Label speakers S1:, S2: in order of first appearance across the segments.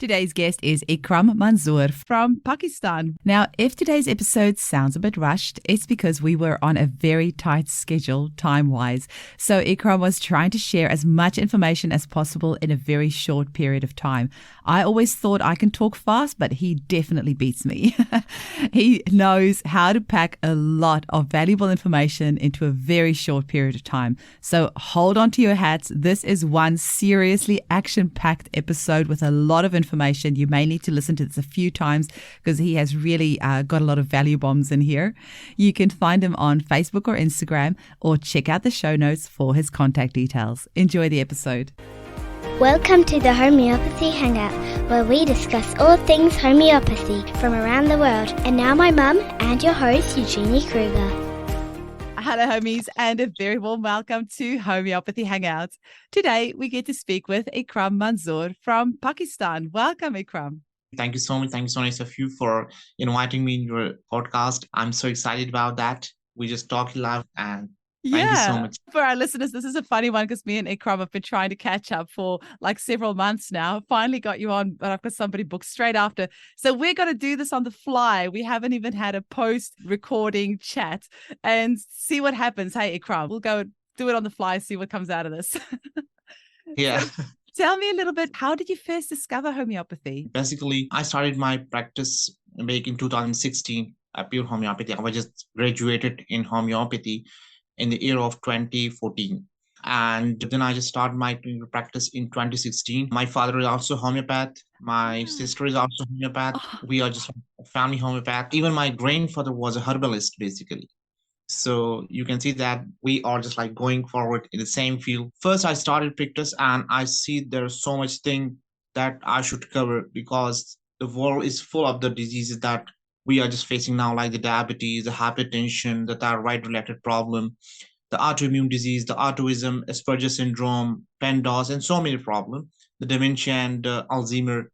S1: Today's guest is Ikram Manzoor from Pakistan. Now, if today's episode sounds a bit rushed, it's because we were on a very tight schedule time-wise. So Ikram was trying to share as much information as possible in a very short period of time. I always thought I can talk fast, but he definitely beats me. He knows how to pack a lot of valuable information into a very short period of time. So hold on to your hats. This is one seriously action-packed episode with a lot of information. You may need to listen to this a few times because he has really got a lot of value bombs in here. You can find him on Facebook or Instagram, or check out the show notes for his contact details. Enjoy the episode.
S2: Welcome to the Homeopathy Hangout, where we discuss all things homeopathy from around the world. And now my mum and your host, Eugenie Kruger.
S1: Hello, homies, and a very warm welcome to Homeopathy Hangouts. Today, we get to speak with Ikram Manzoor from Pakistan. Welcome, Ikram.
S3: Thank you so much. Thank you so much of you for inviting me in your podcast. I'm so excited about that. We just talked live and thank you so much.
S1: For our listeners, this is a funny one because me and Ikram have been trying to catch up for like several months now. Finally got you on, but I've got somebody booked straight after. So we're going to do this on the fly. We haven't even had a post-recording chat and see what happens. Hey, Ikram, we'll go do it on the fly, see what comes out of this.
S3: Yeah.
S1: So, tell me a little bit, how did you first discover homeopathy?
S3: Basically, I started my practice back in 2016, pure homeopathy. I was just graduated in homeopathy in the year of 2014. And then I just started my clinical practice in 2016. My father is also homeopath. My sister is also homeopath. We are just a family homeopath. Even my grandfather was a herbalist, basically. So you can see that we are just like going forward in the same field. First, I started practice and I see there's so much thing that I should cover because the world is full of the diseases that we are just facing now, like the diabetes, the hypertension, the thyroid-related problem, the autoimmune disease, the autism, Asperger syndrome, PEMDAS, and so many problems, the dementia and Alzheimer.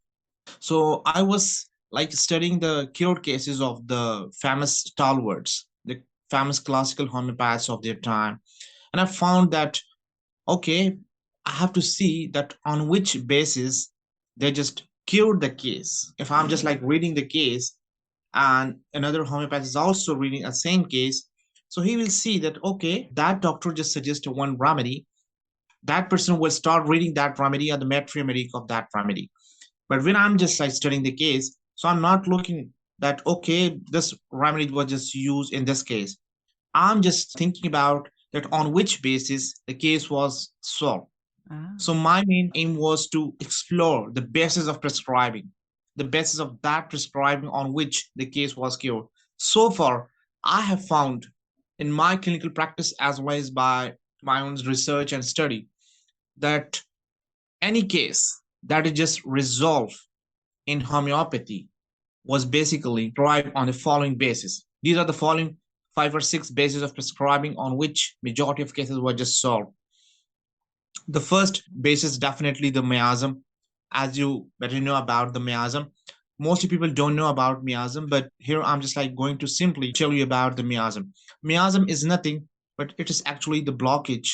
S3: So I was like studying the cured cases of the famous stalwarts, the famous classical homeopaths of their time. And I found that, okay, I have to see that on which basis they just cured the case. If I'm just like reading the case, and another homeopath is also reading the same case, so he will see that, okay, that doctor just suggested one remedy. That person will start reading that remedy or the mathematics of that remedy. But when I'm just like studying the case, so I'm not looking that, okay, this remedy was just used in this case. I'm just thinking about that on which basis the case was solved. So my main aim was to explore the basis of prescribing, the basis of that prescribing on which the case was cured. So far, I have found in my clinical practice as well as by my own research and study that any case that is just resolved in homeopathy was basically derived on the following basis. These are the following 5 or 6 bases of prescribing on which majority of cases were just solved. The first basis definitely the miasm. As you better know about the miasm, most people don't know about miasm, but here I'm just like going to simply tell you about the miasm. Miasm is nothing, but it is actually the blockage.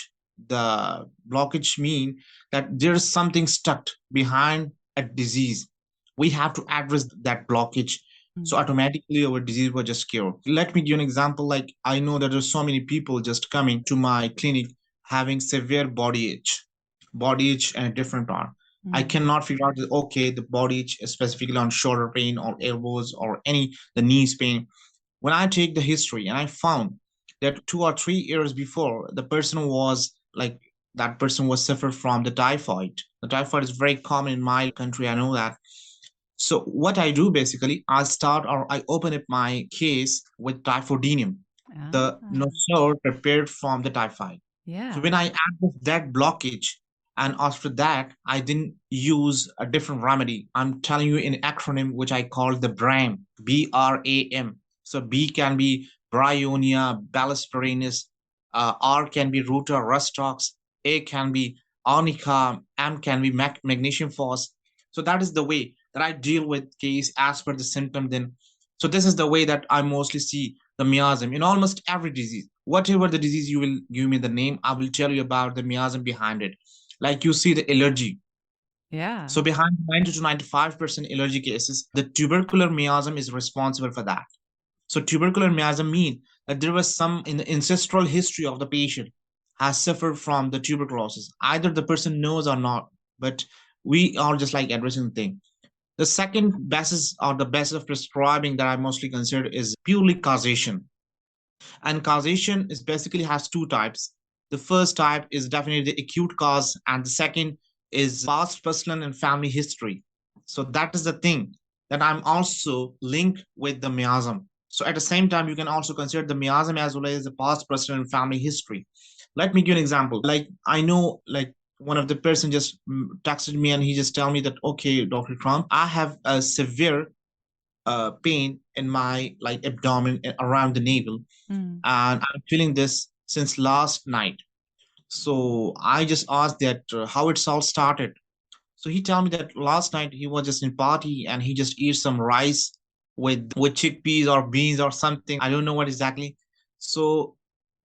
S3: The blockage mean that there's something stuck behind a disease. We have to address that blockage. So automatically our disease was just cured. Let me give you an example. Like I know that there's so many people just coming to my clinic having severe body itch and a different arm. I cannot figure out, okay, the body itch specifically on shoulder pain or elbows or the knees pain. When I take the history and I found that 2 or 3 years before, the person was like, that person was suffered from the typhoid. The typhoid is very common in my country. I know that. So what I do basically, I open up my case with typhoidinium, the nosor prepared from the typhoid.
S1: Yeah.
S3: So when I add that blockage, and after that, I didn't use a different remedy. I'm telling you in acronym, which I call the BRAM, B-R-A-M. So B can be Bryonia, Balasperinus, R can be Ruta, Rustox, A can be Arnica, M can be magnesium phos. So that is the way that I deal with case as per the symptom then. So this is the way that I mostly see the miasm in almost every disease. Whatever the disease you will give me the name, I will tell you about the miasm behind it. Like you see the allergy.
S1: Yeah.
S3: So behind 90 to 95% allergy cases, the tubercular miasm is responsible for that. So tubercular miasm means that there was some in the ancestral history of the patient has suffered from the tuberculosis. Either the person knows or not, but we are just like addressing the thing. The second basis or the basis of prescribing that I mostly consider is purely causation. And causation is basically has two types. The first type is definitely the acute cause, and the second is past personal and family history. So that is the thing that I'm also linked with the miasm. So at the same time, you can also consider the miasm as well as the past personal and family history. Let me give an example. Like I know, like one of the person just texted me and he just tell me that, okay, Dr. Trump, I have a severe pain in my like abdomen around the navel, and I'm feeling this since last night. So I just asked that how it's all started. So he told me that last night he was just in party and he just ate some rice with chickpeas or beans or something. I don't know what exactly. So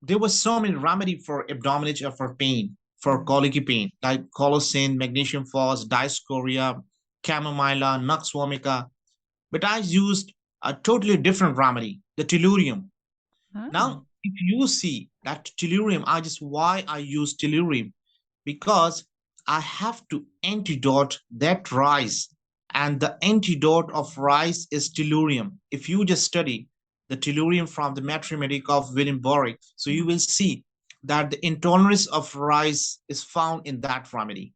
S3: there was so many remedy for abdominal or for pain, for colicky pain, like colocin, magnesium phos, diascoria, chamomilla, nux vomica. But I used a totally different remedy, the tellurium.
S1: Oh.
S3: Now, if you see that tellurium, I just why I use tellurium because I have to antidote that rice, and the antidote of rice is tellurium. If you just study the tellurium from the mathematics of William Borick, so you will see that the intolerance of rice is found in that remedy.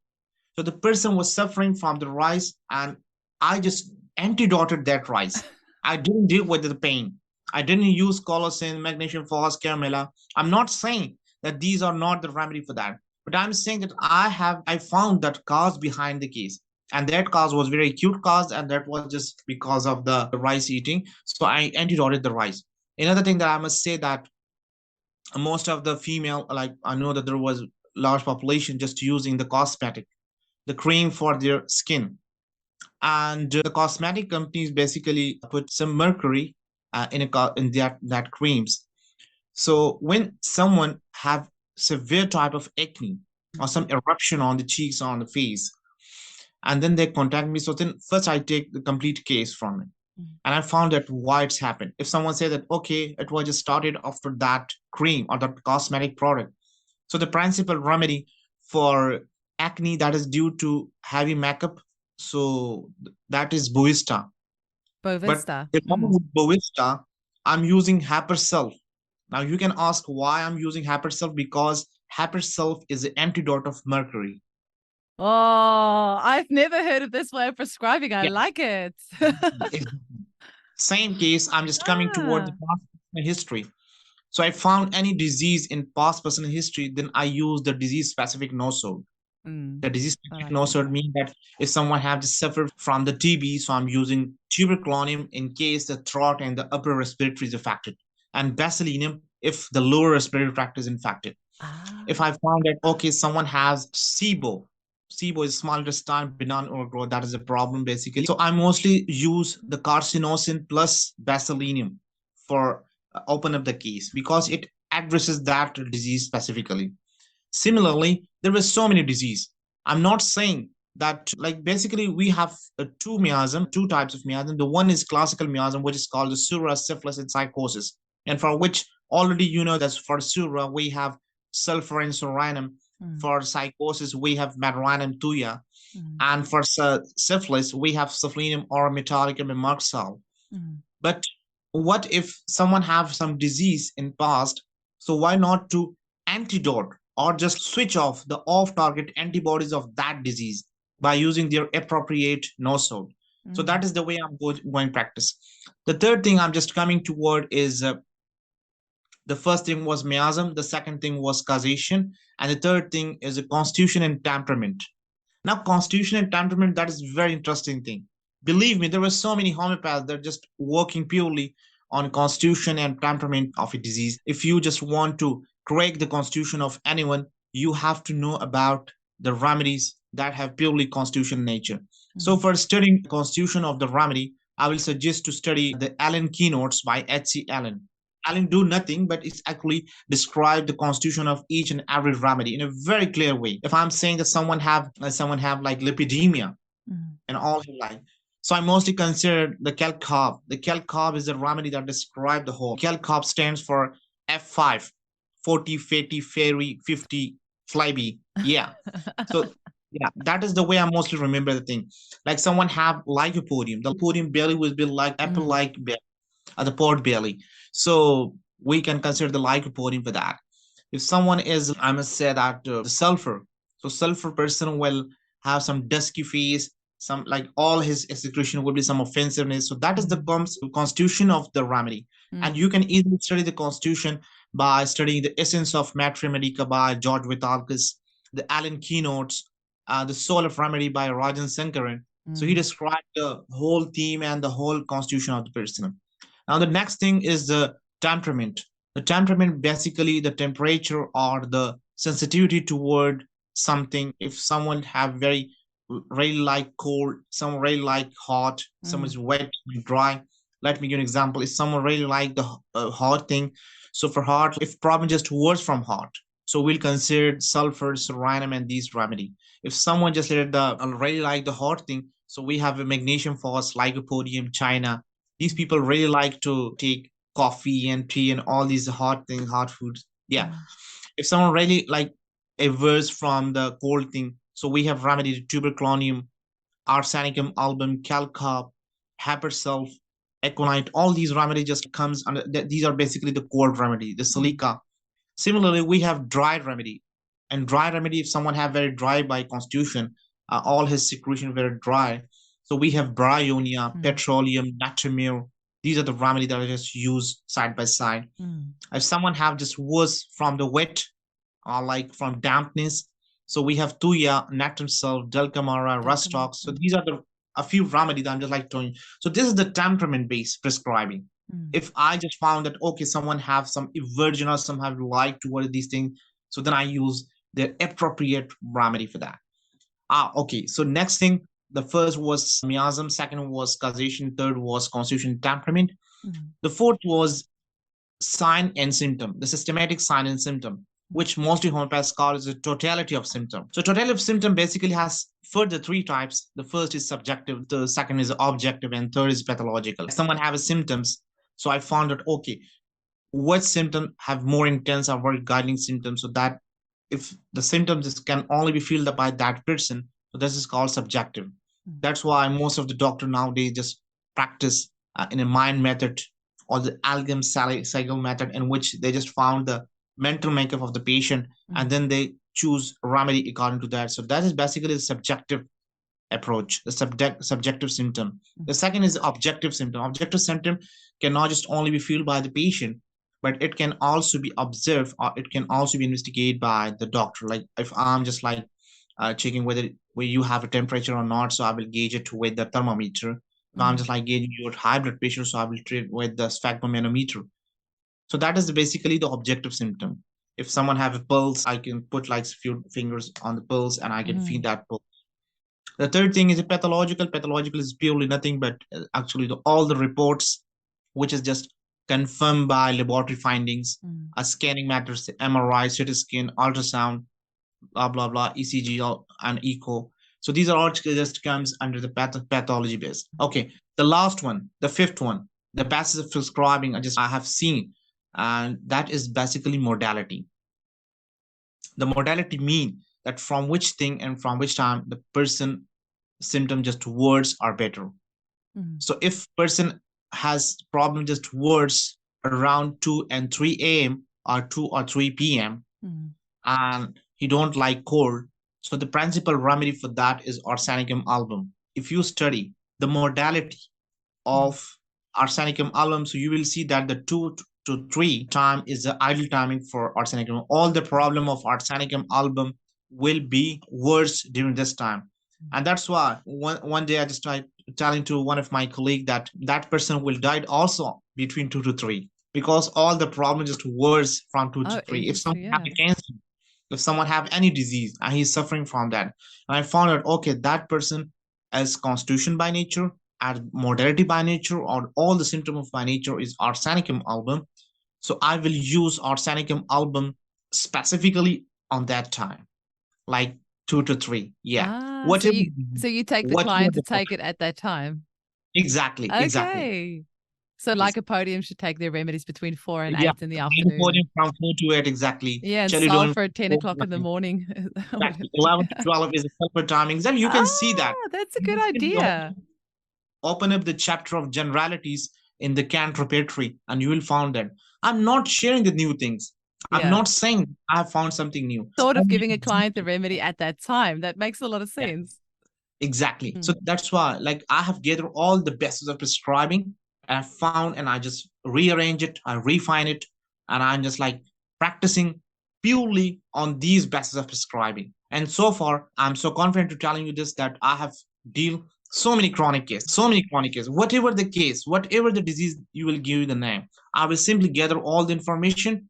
S3: So the person was suffering from the rice, and I just antidoted that rice. I didn't deal with the pain. I didn't use colocin, magnesium phos, caramella. I'm not saying that these are not the remedy for that, but I'm saying that I found that cause behind the case. And that cause was very acute cause, and that was just because of the rice eating. So I antidoted the rice. Another thing that I must say that most of the female, like I know that there was large population just using the cosmetic, the cream for their skin. And the cosmetic companies basically put some mercury in that creams. So when someone have severe type of acne or some eruption on the cheeks or on the face, and then they contact me, so then first I take the complete case from it. And I found that why it's happened. If someone say that, okay, it was just started after that cream or that cosmetic product. So the principal remedy for acne that is due to heavy makeup, so that is Bovista. But
S1: Bovista.
S3: along with Bovista, I'm using Hyperself. Now you can ask why I'm using Hyperself, because Hyperself is the antidote of mercury.
S1: Oh, I've never heard of this way of prescribing. I
S3: Yeah.
S1: like it.
S3: Same case, I'm just coming toward the
S1: Ah.
S3: past history. So I found any disease in past personal history, then I use the disease specific nosode. The disease
S1: I
S3: specific
S1: like that.
S3: nosode means that if someone have suffered from the TB, so I'm using tuberculonium in case the throat and the upper respiratory is affected, and bacillinium if the lower respiratory tract is infected.
S1: Ah.
S3: If I found that, okay, someone has SIBO, SIBO is small intestine benign overgrowth, that is a problem basically. So I mostly use the carcinosin plus bacillinium for open up the case because it addresses that disease specifically. Similarly, there were so many disease. I'm not saying that, like basically we have two types of miasm. The one is classical miasm, which is called the surra, syphilis, and psychosis, and for which already you know that for surra we have sulfur and soranum. For psychosis we have maduranum tuya, and for syphilis we have cephalinum or metallicum and marxal. But what if someone have some disease in past? So why not to antidote or just switch off the off-target antibodies of that disease by using their appropriate nosode? So that is the way I'm going practice. The third thing I'm just coming toward is the first thing was miasm, the second thing was causation, and the third thing is a constitution and temperament. Now, constitution and temperament, that is very interesting thing. Believe me, there were so many homeopaths that are just working purely on constitution and temperament of a disease. If you just want to correct the constitution of anyone, you have to know about the remedies that have purely constitution nature. So for studying the constitution of the remedy, I will suggest to study the Allen keynotes by H.C. Allen. Alan do nothing, but it's actually describe the constitution of each and every remedy in a very clear way. If I'm saying that someone have like lipidemia and all his life, so I mostly consider the calcarb. The calcarb is a remedy that describe the whole. Calcarb stands for F5, 40, fatty, fairy, 50, flyby. Yeah. So yeah, that is the way I mostly remember the thing. Like someone have lycopodium. The lycopodium belly will be like apple-like belly, the port belly. So we can consider the lycopodium for that. If someone is, I must say that the sulfur. So sulfur person will have some dusky face, some like all his excretion will be some offensiveness. So that is the constitution of the remedy. And you can easily study the constitution by studying the essence of Matra Medica by George Vitalkis, the Allen keynotes, the soul of remedy by Rajan Sankaran. So he described the whole theme and the whole constitution of the person. Now the next thing is the temperament. The temperament, basically the temperature or the sensitivity toward something. If someone have really like cold, some really like hot, some is wet and dry. Let me give an example. If someone really like the hot thing, so for hot, if problem just worse from hot, so we'll consider sulfur, serenum, and these remedy. If someone just really like the hot thing, so we have a magnesium phos, lycopodium, China. These people really like to take coffee and tea and all these hot things, hot foods. Yeah. If someone really like averse from the cold thing, so we have remedy tuberculonium, arsenicum album, calcarb, hapersulf, econite. All these remedy just comes under. These are basically the cold remedy. The silica. Similarly, we have dry remedy, and dry remedy if someone have very dry by constitution, all his secretion very dry. So we have bryonia, petroleum, natrimeal. These are the remedy that I just use side by side. If someone have just worse from the wet or like from dampness, so we have tuya, natrum sulf, delcamara, rustox. So these are a few remedy that I'm just like telling you. So this is the temperament based prescribing. If I just found that okay, someone have some aversion or some have like towards these things, so then I use the appropriate remedy for that. Okay. So next thing, the first was miasm, second was causation, third was constitution temperament. The fourth was sign and symptom, the systematic sign and symptom, which mostly homeopaths call is the totality of symptom. So totality of symptom basically has further three types. The first is subjective, the second is objective, and third is pathological. Someone have symptoms. So I found out, okay, what symptom have more intense or more guiding symptoms, so that if the symptoms can only be felt by that person, so this is called subjective. That's why most of the doctor nowadays just practice in a mind method or the algam cycle method, in which they just found the mental makeup of the patient and then they choose remedy according to that. So that is basically the subjective approach, the subjective symptom. The second is the objective symptom. Objective symptom cannot just only be felt by the patient, but it can also be observed or it can also be investigated by the doctor. Like if I'm just like checking whether you have a temperature or not, so I will gauge it with the thermometer. If I'm just like gauging your high blood pressure, so I will treat with the sphygmomanometer. So that is basically the objective symptom. If someone have a pulse, I can put like a few fingers on the pulse and I can feel that pulse. The third thing is a pathological. Pathological is purely nothing but actually all the reports, which is just confirmed by laboratory findings, scanning matters, MRI, CT scan, ultrasound, blah, blah, blah, ECG and echo. So these are all just comes under the pathology base. Okay, the last one, the fifth one, the basis of prescribing I have seen, and that is basically modality. The modality mean that from which thing and from which time the person symptom just words are better. So if person has problem just words around 2 and 3 a.m. or 2 or 3 p.m. and he don't like cold, so the principal remedy for that is arsenicum album. If you study the modality of arsenicum album, so you will see that the 2 to 3 time is the ideal timing for arsenicum. All the problem of arsenicum album will be worse during this time. And that's why one day I just tried telling to one of my colleague that person will die also between 2 to 3, because all the problems just worse from 2 to 3. If someone have cancer, if someone have any disease and he's suffering from that, and I found out, okay, that person as constitution by nature, as modality by nature, or all the symptom of by nature is arsenicum album. So I will use arsenicum album specifically on that time, like 2 to 3. Yeah.
S1: Ah,
S3: Whatever,
S1: so you take the
S3: whatever
S1: client to
S3: the
S1: take it at that time.
S3: exactly, exactly.
S1: Okay. So lycopodium should take their remedies between 4 and
S3: Yeah.
S1: 8 in the
S3: Lycopodium
S1: afternoon.
S3: from 4 to 8 exactly.
S1: Yeah, and
S3: Chelidone
S1: sulfur at 10
S3: 4
S1: o'clock in the
S3: nothing.
S1: morning.
S3: Exactly. 11 to 12 is the sulfur timing. Exactly. You can see that.
S1: Ah, that's a
S3: You
S1: good
S3: can simply
S1: idea.
S3: open up the chapter of generalities in the Cant repertory, and you will find that I'm not sharing the new things. I'm
S1: Yeah.
S3: not saying I have found something new.
S1: Thought of
S3: Only
S1: giving a client the remedy at that time. That makes a lot of
S3: yeah,
S1: sense.
S3: exactly. So
S1: Mm.
S3: that's why, like, I have gathered all the best of prescribing, and I found, and I just rearrange it, I refine it, and I'm just like practicing purely on these bases of prescribing. And so far, I'm so confident to telling you this that I have deal so many chronic cases, whatever the case, whatever the disease, you will give the name. I will simply gather all the information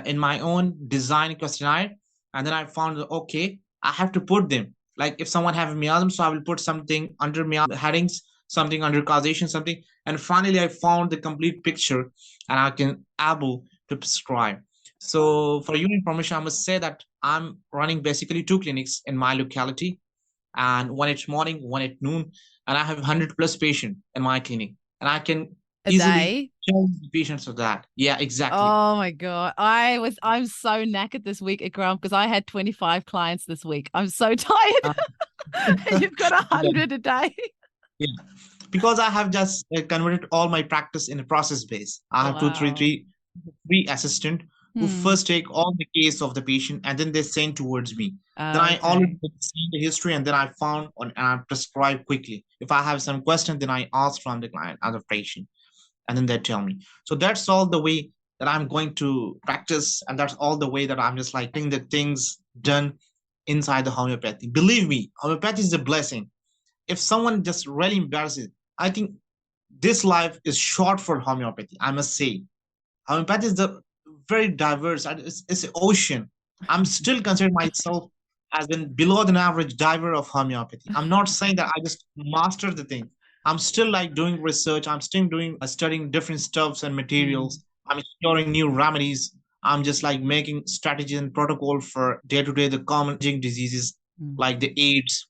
S3: in my own design questionnaire, and then I found that okay, I have to put them. Like if someone have miasm, so I will put something under miasm headings, something under causation, something, and finally I found the complete picture, and I can able to prescribe. So for your information, I must say that I'm running basically 2 clinics in my locality, and one at morning, one at noon, and I have 100 plus patient in my clinic, and I can
S1: A
S3: easily
S1: day.
S3: tell the patients of that. Yeah, exactly.
S1: Oh my God. I'm so knackered this week, Ikram, because I had 25 clients this week. I'm so tired.
S3: Uh,
S1: And you've got
S3: yeah,
S1: 100 a day.
S3: yeah. Because I have just converted all my practice in a process base. I have
S1: Wow.
S3: three assistant who
S1: Hmm.
S3: first take all the case of the patient and then they send towards me. Then I already
S1: Okay.
S3: see the history and then I found on and I prescribe quickly. If I have some question, then I ask from the client, other patient, and then they tell me. So that's all the way that I'm going to practice, and that's all the way that I'm just like getting the things done inside the homeopathy. Believe me, homeopathy is a blessing. If someone just really embarrasses, I think this life is short for homeopathy. I must say, homeopathy is the very diverse. It's an ocean. I'm still considering myself as an below than average diver of homeopathy. I'm not saying that I just mastered the thing. I'm still like doing research. I'm still doing studying different stuffs and
S1: Hmm.
S3: materials. I'm exploring new remedies. I'm just like making strategies and protocol for day to day the common diseases
S1: Hmm.
S3: like the AIDS,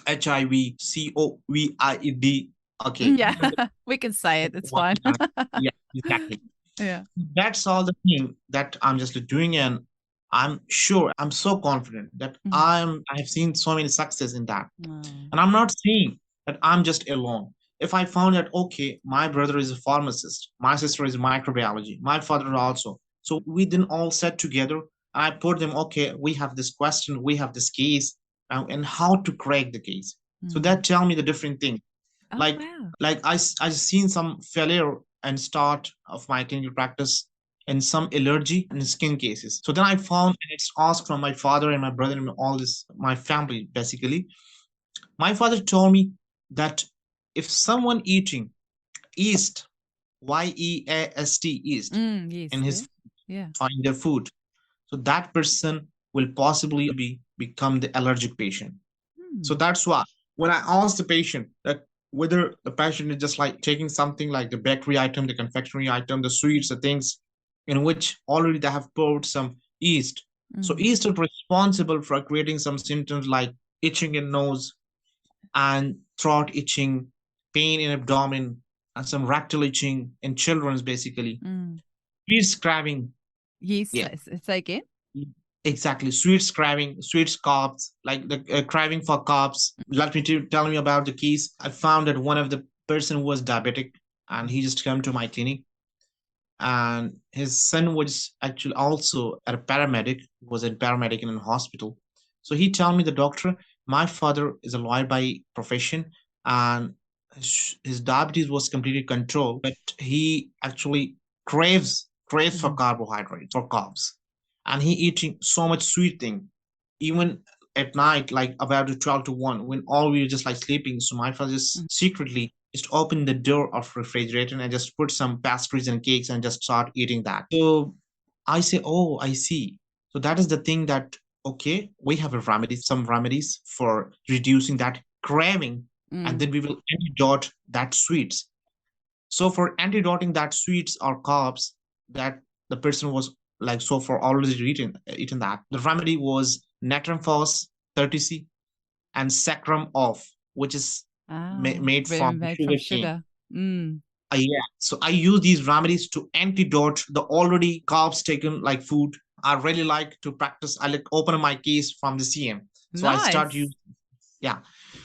S3: HIV, COVID. Okay,
S1: Yeah, we can say it. It's
S3: one
S1: fine.
S3: time. Yeah, exactly.
S1: Yeah.
S3: That's all the thing that I'm just doing, and I'm sure, I'm so confident that
S1: Mhm.
S3: I have seen so many success in that,
S1: Oh.
S3: and I'm not saying that I'm just alone. If I found that okay, my brother is a pharmacist, my sister is microbiology, my father also, so we then all sat together. I put them okay. We have this question, we have this case, and how to crack the case. So
S1: Hmm.
S3: that tell me the different thing,
S1: Oh,
S3: like
S1: wow.
S3: I seen some failure and start of my clinical practice in some allergy and skin cases. So then I found, and it's asked from my father and my brother and all this my family basically. My father told me that if someone eating yeast, yeast
S1: Yes,
S3: in
S1: yeah.
S3: his
S1: Yeah.
S3: in their food, so that person will possibly become the allergic patient. So
S1: Hmm.
S3: that's why when I ask the patient that whether the patient is just like taking something like the bakery item, the confectionery item, the sweets, the things in which already they have poured some yeast. So
S1: Mm.
S3: yeast is responsible for creating some symptoms like itching in nose and throat itching, pain in abdomen, and some rectal itching in children's basically.
S1: Mm.
S3: Sweet craving,
S1: Yes,
S3: yeah,
S1: say again.
S3: exactly. Sweets craving, sweets carbs, like the craving for carbs. Let me tell me about the case. I found that one of the person was diabetic, and he just came to my clinic, and his son was actually also a paramedic, was a paramedic in a hospital. So he told me, the doctor, my father is a lawyer by profession, and his diabetes was completely controlled, but he actually craves for
S1: Mhm.
S3: carbohydrates or carbs, and he eating so much sweet thing, even at night, like about 12 to 1, when all we were just like sleeping. So my father just
S1: Mm.
S3: secretly just open the door of refrigerator and just put some pastries and cakes and just start eating that. So I say, oh, I see. So that is the thing that okay, we have a remedy, some remedies for reducing that craving, and then
S1: Mm.
S3: we will antidote that sweets. So for antidoting that sweets or carbs, that the person was like so far already eaten that. The remedy was Natrum Phos 30C and Sacrum Off, which is made from
S1: Made from
S3: sugar cane.
S1: sugar. Mm.
S3: Yeah. So I use these remedies to antidote the already carbs taken like food. I really like to practice. I like open my case from the CM. So I start
S1: Nice.
S3: using, yeah.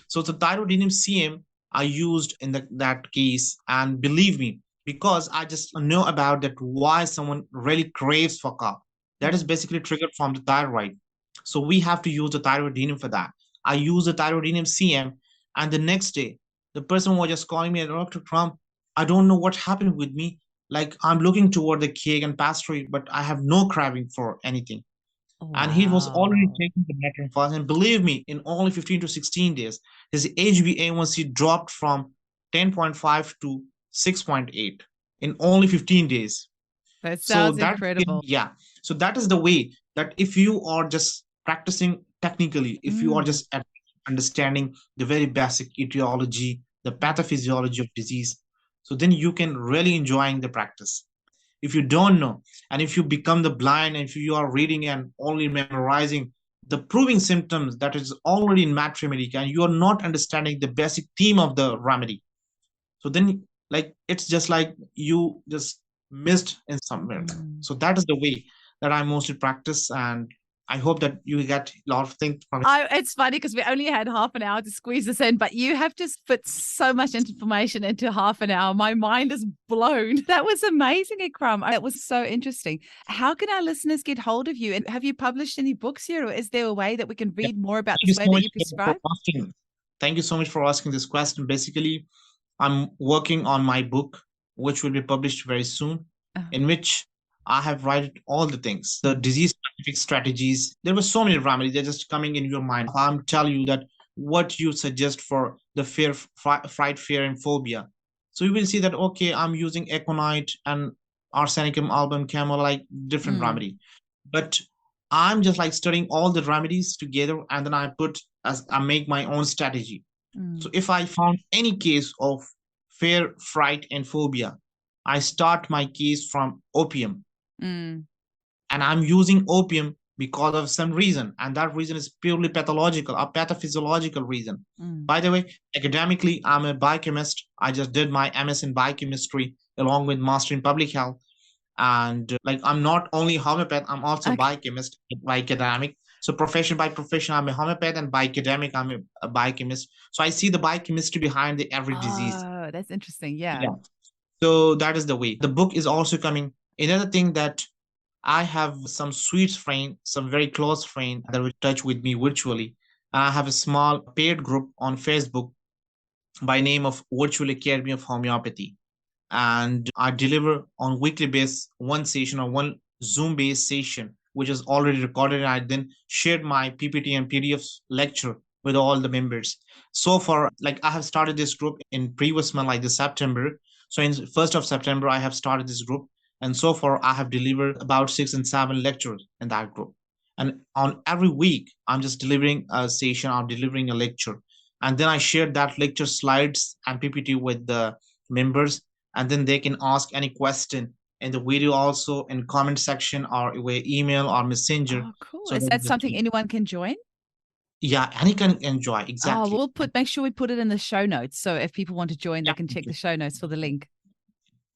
S3: So the thyroidinium CM I used in that case, and believe me, because I just know about that why someone really craves for carb. That is
S1: Mm.
S3: basically triggered from the thyroid. So we have to use the thyroidinium for that. I use the thyroidinium CM, and the next day, the person was just calling me, Dr. Trump, I don't know what happened with me. Like I'm looking toward the cake and pastry, but I have no craving for anything. And he was already
S1: Wow.
S3: taking the metron fast. And believe me, in only 15 to 16 days, his HbA1c dropped from 10.5 to 6.8 in only 15 days.
S1: That
S3: So
S1: sounds
S3: that,
S1: incredible.
S3: yeah. So that is the way that if you are just practicing technically, if you are
S1: Mm.
S3: just understanding the very basic etiology, the pathophysiology of disease, so then you can really enjoying the practice. If you don't know, and if you become the blind, and if you are reading and only memorizing the proving symptoms that is already in mat remedy, and you are not understanding the basic theme of the remedy, so then like it's just like you just missed in somewhere.
S1: Mm.
S3: So that is the way that I mostly practice, and I hope that you get a lot of things from it.
S1: It's funny because we only had half an hour to squeeze this in, but you have just put so much information into half an hour. My mind is blown. That was amazing, Ikram. That was so interesting. How can our listeners get hold of you? And have you published any books here, or is there a way that we can
S3: Yeah.
S1: read more about
S3: Thank you
S1: this way
S3: so
S1: that
S3: much
S1: you
S3: for
S1: prescribe?
S3: asking. Thank you so much for asking this question. Basically, I'm working on my book, which will be published very soon,
S1: Oh.
S3: in which I have written all the things, the disease specific strategies. There were so many remedies, they're just coming in your mind. I'm telling you that what you suggest for the fright, fear, and phobia. So you will see that, okay, I'm using Econite and Arsenicum album camel, like different
S1: Mm.
S3: remedy. But I'm just like studying all the remedies together, and then I make my own strategy. So
S1: Mm.
S3: if I found any case of fear, fright, and phobia, I start my case from opium.
S1: Mm.
S3: And I'm using opium because of some reason. And that reason is purely pathological, a pathophysiological reason.
S1: Mm.
S3: By the way, academically, I'm a biochemist. I just did my MS in biochemistry along with master in public health. And like I'm not only homeopath, I'm also
S1: Okay.
S3: biochemist by academic. So profession by profession, I'm a homeopath, and by academic, I'm a biochemist. So I see the biochemistry behind every disease.
S1: Oh, that's interesting. Yeah.
S3: Yeah. So that is the way. The book is also coming. Another thing that I have some sweet friend, some very close friend that will touch with me virtually. I have a small paid group on Facebook by name of Virtual Academy of Homeopathy, and I deliver on weekly basis one session or one Zoom based session, which is already recorded. And I then shared my PPT and PDF lecture with all the members. So far, like I have started this group in previous month, like this September. So in 1st of September, I have started this group. And so far, I have delivered about 6 and 7 lectures in that group. And on every week, I'm just delivering a session or delivering a lecture. And then I share that lecture slides and PPT with the members, and then they can ask any question in the video, also in comment section or via email or messenger.
S1: Oh, cool.
S3: So
S1: Is
S3: that
S1: that
S3: is the
S1: something
S3: thing.
S1: anyone can join?
S3: Yeah, and you can enjoy
S1: Oh,
S3: exactly.
S1: make sure we put it in the show notes. So if people want to join, they
S3: Yeah,
S1: can check the show notes for the link.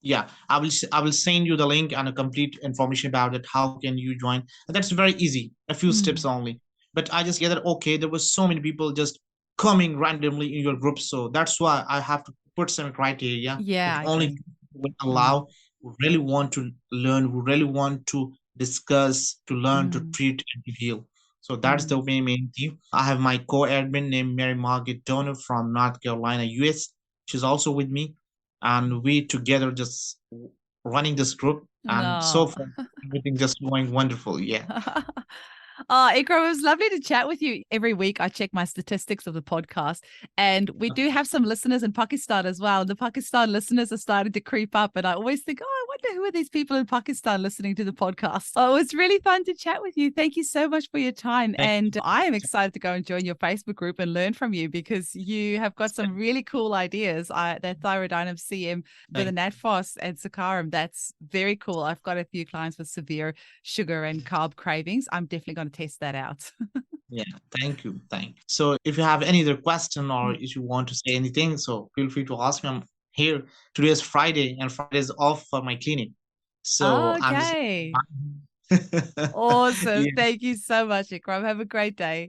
S3: yeah. I will send you the link and a complete information about it. How can you join? And that's very easy. A few steps
S1: Mm.
S3: only. But I just gathered, okay, there was so many people just coming randomly in your group, so that's why I have to put some criteria that
S1: Yeah, I
S3: only
S1: can.
S3: people will
S1: Mm.
S3: allow who really want to learn, who really want to discuss, to learn, to
S1: Mm.
S3: treat, and to heal. So that's the
S1: Mm.
S3: main theme. I have my co-admin named Mary Margaret Turner from North Carolina, US. She's also with me, and we together just running this group. And so
S1: No.
S3: far, everything just going wonderful. Yeah.
S1: Oh, Ikram, it was lovely to chat with you. Every week I check my statistics of the podcast, and we do have some listeners in Pakistan as well. The Pakistan listeners are starting to creep up, and I always think, oh, I wonder who are these people in Pakistan listening to the podcast. Oh, it was really fun to chat with you. Thank you so much for your time.
S3: Thank
S1: And I am excited to go and join your Facebook group and learn from you because you have got some really cool ideas. That thyroidinum CM with
S3: you.
S1: an NatFast and Sakarum, that's very cool. I've got a few clients with severe sugar and carb cravings. I'm definitely going to test that out.
S3: Yeah, thank you. Thank you. So if you have any other question or if you want to say anything, so feel free to ask me. I'm here. Today is Friday and Friday is off for my clinic. So I'm just
S1: Okay. Awesome.
S3: yeah.
S1: Thank you so much, Ikram. Have a great day.